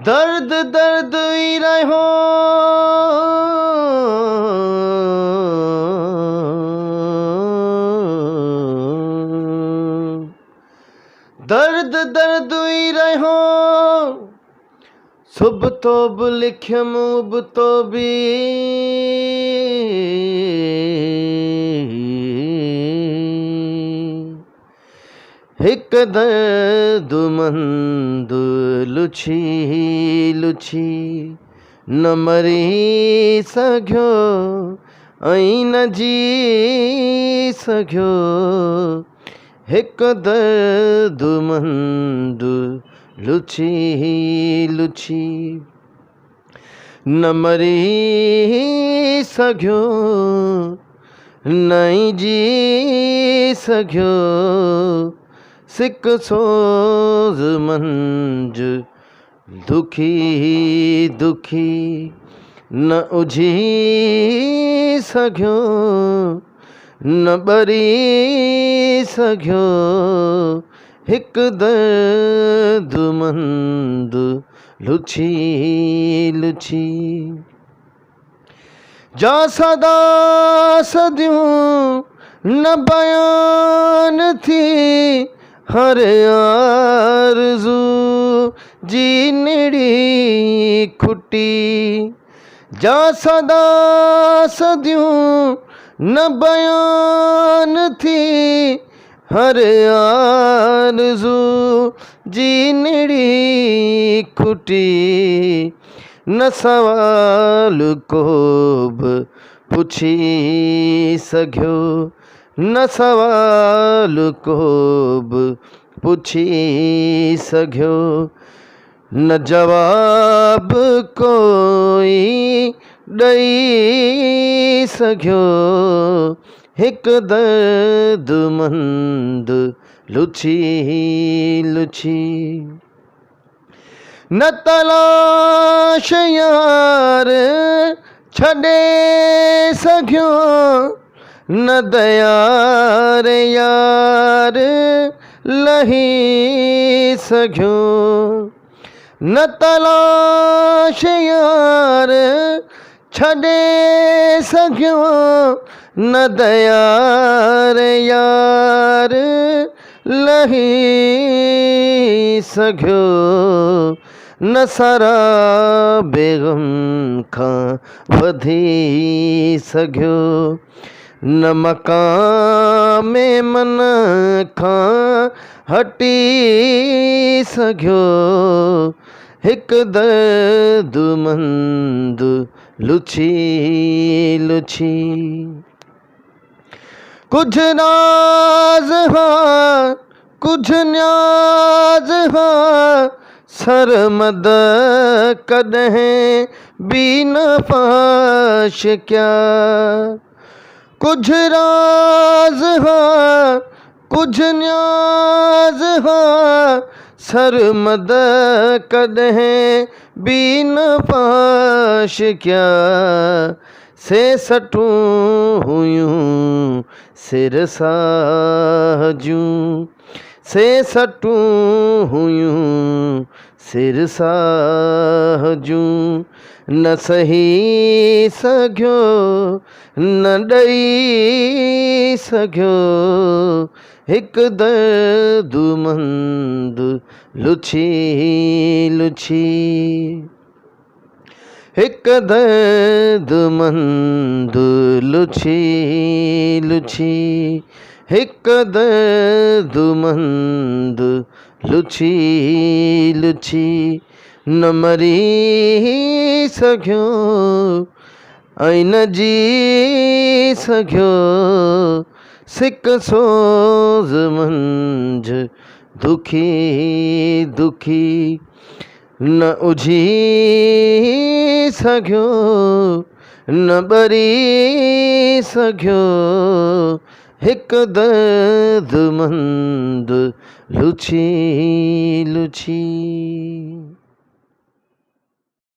दर्द दर्द ही रहो दर्द दर्द ही रहो सुब तो बि लिखियम उब तो भी हिक दर्द मंद लुछी लुछी न मरी सघियो ऐं न जी सघियो हिक दर्द मंद लुछी लुछी न मरी सघियो नहीं जी सघियो सिक सोज़ मंज दुखी दुखी न उझी सघियो न ॿरी सघियो हिक दर्द मंद लुछी लुछी जा सदा सदियूं न बयान थी हर आरज़ू जी निड़ी खुटी जा सदा सदियूं न बयान थी हर आरज़ू जी निड़ी खुटी न सवाल को बि पुछी सघियो न सवाल को बि पुछी सघियो न जवाब कोई ॾेई सघियो हिक दर्द मंद लुछी लुछी न तलाश यार छॾे सघियो न दयार यार लही सघियो न तलाश यार छॾे सघियो न दयार यार लही सघियो न सारा बेगम खां वधी सघियो न मकाम मन खां हटी सघियो हिक दर्द मंद लुछी लुछी कुछ नाज हाँ कुछ न्याज हाँ सरमद कॾहिं भी न पाश क्या कुछ राज हाँ कुछ न्याज हाँ सरमद कॾहिं भी न पाश क्या से सटूं हुयूं सिर साजूं से सटूं हुयूं सिर साजूं न सही सघियो न ॾेई सघियो हिक दर्द मंद लुछी लुछी हिक दर्द मंद लुछी लुछी हिक दर्द मंद लुछी लुछी न मरी सघियो ऐं न जी सघियो सिक सोज़ मंझ दुखी दुखी न उझी सघियो न ॿरी सघियो हिक दर्द मंद लुछी लुछी।